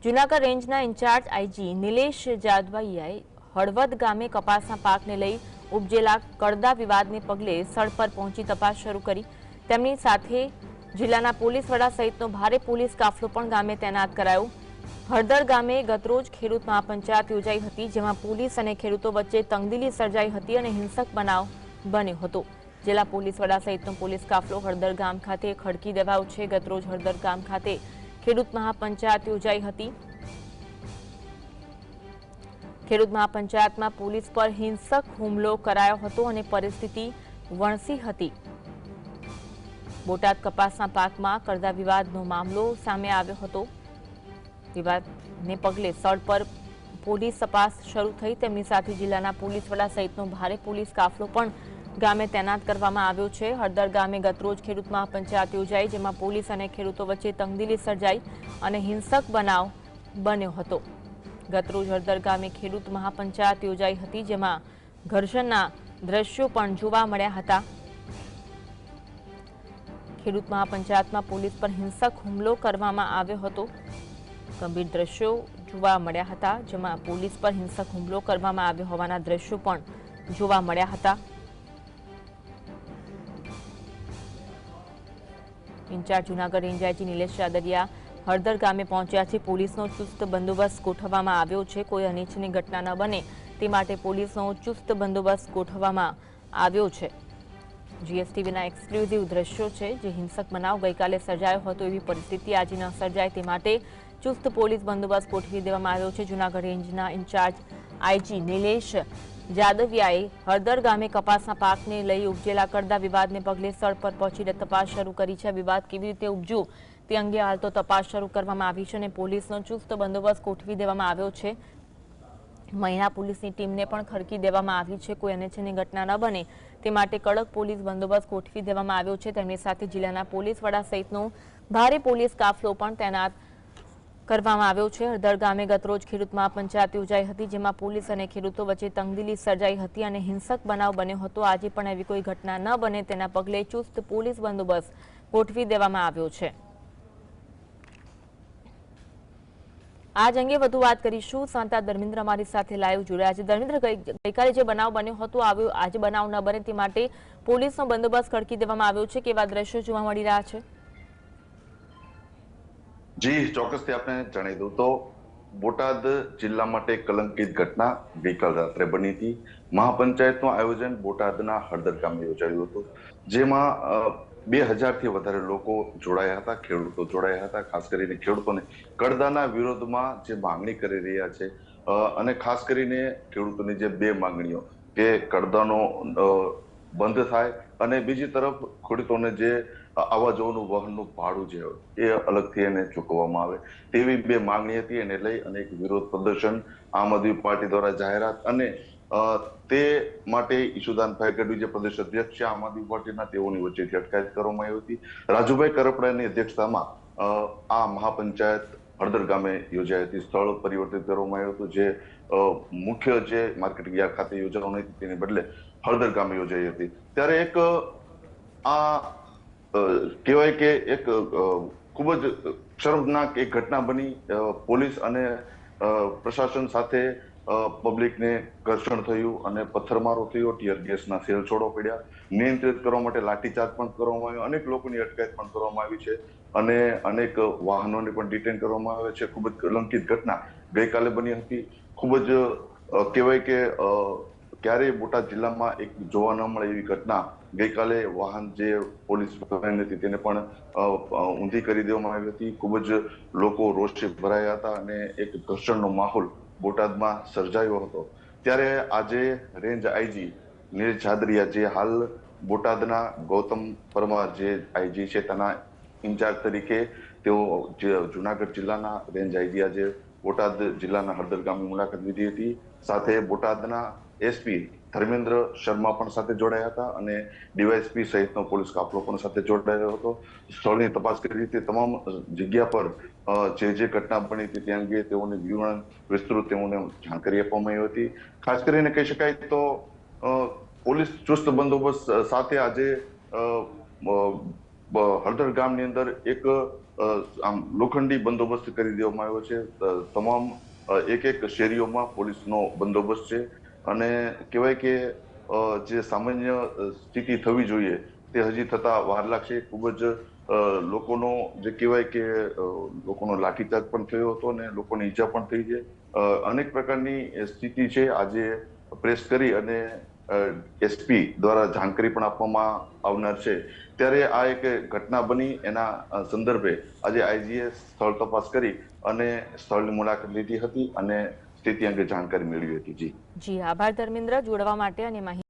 જૂનાગઢ રેન્જના in charge IG Nilesh જાદવાઈયાએ Halvad ગામે કપાસના પાકને લઈ ઉપજેલા કડદા વિવાદને પગલે સ્થળ પર પહોંચી તપાસ શરૂ કરી। તેમની સાથે જિલ્લાના પોલીસ વડા સહિતનો ભારે પોલીસ કાફલો પણ ગામે તૈનાત કરાયો। હળદર ગામે ગતરોજ ખેડૂત મહાપંચાયત યોજાઈ હતી, જેમાં પોલીસ અને ખેડૂતો વચ્ચે તંગદિલી સર્જાઈ હતી અને હિંસક બનાવ બન્યો હતો। જિલ્લા પોલીસ વડા સહિતનો પોલીસ કાફલો હળદર ગામ ખાતે ખડકી દેવાયો છે। ગતરોજ હળદર ગામ ખાતે ખેડૂત મહાપંચાયત યોજાઈ હતી। ખેડૂત મહાપંચાયતમાં પોલીસ પર હિંસક હુમલો કરાયો હતો અને પરિસ્થિતિ વણસી હતી। બોટાદ કપાસના પાકમાં કડદા વિવાદનો મામલો સામે આવ્યો હતો। વિવાદને પગલે સ્થળ પર પોલીસ તપાસ શરૂ થઈ। તેમની સાથે જિલ્લાના પોલીસ વડા સહિતનો ભારે પોલીસ કાફલો પણ ગામે તૈનાત કરવામાં આવ્યો છે। હળદર ગામે ગતરોજ ખેડૂત મહાપંચાયત યોજાઈ, જેમાં પોલીસ અને ખેડૂતો વચ્ચે તંગદિલી સર્જાઈ અને હિંસક બનાવ બન્યો હતો। ગતરોજ હળદર ગામે ખેડૂત મહાપંચાયત યોજાઈ હતી, જેમાં ઘર્ષણના દ્રશ્યો પણ જોવા મળ્યા હતા। ખેડૂત મહાપંચાયતમાં પોલીસ પર હિંસક હુમલો કરવામાં આવ્યો હતો। ગંભીર દ્રશ્યો જોવા મળ્યા હતા, જેમાં પોલીસ પર હિંસક હુમલો કરવામાં આવ્યો હોવાના દ્રશ્યો પણ જોવા મળ્યા હતા। Incharge Junagadh range IG Nilesh Jadariya Haldar ગામે પહોંચ્યા છે। પોલીસનો ચુસ્ત બંદોબસ્ત ગોઠવવામાં આવ્યો છે। કોઈ અનિચ્છનીય ઘટના ન બને તે માટે પોલીસનો ચુસ્ત બંદોબસ્ત ગોઠવવામાં આવ્યો છે। જીએસટીવીના એક્સક્લુઝિવ દ્રશ્યો છે, જે હિંસક બનાવ ગઈકાલે સર્જાયો હતો, એવી પરિસ્થિતિ આજે ન સર્જાય તે માટે ચુસ્ત પોલીસ બંદોબસ્ત ગોઠવી દેવામાં આવ્યો છે। જૂનાગઢ રેન્જના ઇન્ચાર્જ આઈજી નિલેશ જાદવિયાએ હળદર ગામે કપાસના પાકને લઈ ઉપજેલા કડદા વિવાદને પગલે સ્થળ પર પહોંચીને તપાસ શરૂ કરી છે। વિવાદ કેવી રીતે ઉપજ્યો તે અંગે હાલ તો તપાસ શરૂ કરવામાં આવી છે અને પોલીસનો ચુસ્ત બંદોબસ્ત ગોઠવી દેવામાં આવ્યો છે। મહિલા પોલીસની ટીમને પણ ખડકી દેવામાં આવી છે। કોઈ અનિચ્છનીય ઘટના ન બને તે માટે કડક પોલીસ બંદોબસ્ત ગોઠવી દેવામાં આવ્યો છે। તેમની સાથે જિલ્લાના પોલીસ વડા સહિતનો ભારે પોલીસ કાફલો પણ તૈનાત કરવામાં આવ્યો છે। હળદર ગામે ગતરોજ ખેડૂત મહાપંચાયત યોજાઈ હતી, જેમાં પોલીસ અને ખેડૂતો વચ્ચે તંગદિલી સર્જાઈ હતી અને હિંસક બનાવ બન્યો હતો। આજે પણ એવી કોઈ ઘટના ન બને તેના પગલે ચુસ્ત પોલીસ બંદોબસ્ત ગોઠવી દેવામાં આવ્યો છે। આજ અંગે વધુ વાત કરીશું। સંવાદદાતા ધર્મેન્દ્ર અમારી સાથે લાઈવ જોડાયા છે। ધર્મેન્દ્ર, ગઈકાલે જે બનાવ બન્યો હતો, આજે બનાવ ન બને તે માટે પોલીસનો બંદોબસ્ત ખડકી દેવામાં આવ્યો છે। કેવા દ્રશ્યો જોવા મળી રહ્યા છે? જી ચોક્કસથી આપણે જણાવી દઉં તો બોટાદ જિલ્લા માટે કલંકિત ઘટના ગઈકાલ રાત્રે બની હતી। મહાપંચાયતનું આયોજન બોટાદના હળદર ગામે યોજાયું હતું, જેમાં 2000 થી વધારે લોકો જોડાયા હતા, ખેડૂતો જોડાયા હતા। ખાસ કરીને ખેડૂતોને કડદાના વિરોધમાં જે માંગણી કરી રહ્યા છે, અને ખાસ કરીને ખેડૂતોની જે બે માંગણીઓ કે કડદાનો બંધ થાય અને બીજી તરફ ખેડૂતોને જે આવવા જવાનું વાહનનું ભાડું છે એ અલગથી એને ચૂકવવામાં આવે, તેવી બે માંગણી હતી। એને લઈ અને એક વિરોધ પ્રદર્શન આમ આદમી પાર્ટી દ્વારા જાહેરાત અને તે માટે ઈશુદાનભાઈ ગઢવી જે પ્રદેશ અધ્યક્ષ છે આમ આદમી પાર્ટીના, તેઓની વચ્ચેથી અટકાયત કરવામાં આવી હતી। રાજુભાઈ કરપડાની અધ્યક્ષતામાં આ મહાપંચાયત હળદર ગામે યોજાઈ હતી। સ્થળ પરિવર્તિત કરવામાં આવ્યું હતું, જે મુખ્ય જે માર્કેટિંગ યાર્ડ ખાતે યોજવાની હતી તેની બદલે હળદર ગામે યોજાઈ હતી। ત્યારે એક આ કહેવાય કે એક ખૂબ જ શર્મનાક એક ઘટના બની। પોલીસ અને પ્રશાસન સાથે પબ્લિકને ઘર્ષણ થયું અને પથ્થરમારો થયો, ટીયર ગેસના સેલ છોડો પડ્યા, નિયંત્રિત કરવા માટે લાઠીચાર્જ પણ કરવામાં આવ્યો, અનેક લોકોની અટકાયત પણ કરવામાં આવી છે અને અનેક વાહનોને પણ ડિટેન કરવામાં આવે છે। ખૂબ જ કલંકિત ઘટના ગઈકાલે બની હતી। ખૂબ જ કહેવાય કે ક્યારેય બોટાદ જિલ્લામાં એક જોવા ન મળે એવી ઘટના ગઈકાલે વાહન જે પોલીસ વેન હતી તેને પણ ઊંધી કરી દેવામાં આવી હતી। ખૂબ જ લોકો રોષે ભરાયા હતા અને એક ઘર્ષણનો માહોલ બોટાદમાં સર્જાયો હતો। ત્યારે આજે રેન્જ આઈજી નિલેશ જાદરિયા, જે હાલ બોટાદના ગૌતમ પરમાર જે આઈજી છે તેના ઇન્ચાર્જ તરીકે તેઓ જુનાગઢ જિલ્લાના રેન્જ આઈજી આજે બોટાદ જિલ્લાના હળદર ગામની મુલાકાત લીધી હતી। સાથે બોટાદના એસપી ધર્મેન્દ્ર શર્મા પણ સાથે જોડાયા હતા અને ડીવાયએસપી સહિતનો પોલીસ કાફલો પણ સાથે જોડાયો હતો। સ્થળની તપાસ કરી હતી, તમામ જગ્યા પર જે ઘટના બની હતી તે અંગે તેઓને વિસ્તૃત તેઓને જાણકારી આપવામાં આવી હતી। ખાસ કરીને કહી શકાય તો પોલીસ ચુસ્ત બંદોબસ્ત સાથે આજે હળદર ગામની અંદર એક આમ લોખંડી બંદોબસ્ત કરી દેવામાં આવ્યો છે. તમામ એક એક શેરીઓમાં પોલીસનો બંદોબસ્ત છે અને કહેવાય કે જે સામાન્ય સ્થિતિ થવી જોઈએ તે હજી થતા વાર લાગશે. ખૂબ જ લોકોનો જે કહેવાય કે લોકોનો લાઠીચાર્જ પણ થયો હતો અને લોકોને ઈજા પણ થઈ છે. અનેક પ્રકારની સ્થિતિ છે. આજે પ્રેસ કરી અને એસપી દ્વારા જાણકારી પણ આપવામાં આવનાર છે. ત્યારે આ એક ઘટના બની એના સંદર્ભે આજે આઈજીએ સ્થળ તપાસ કરી અને સ્થળની મુલાકાત લીધી હતી અને સ્થિતિ અંગે જાણકારી મેળવી હતી. જી જી આભાર ધર્મેન્દ્ર જોડવા માટે અને માહિતી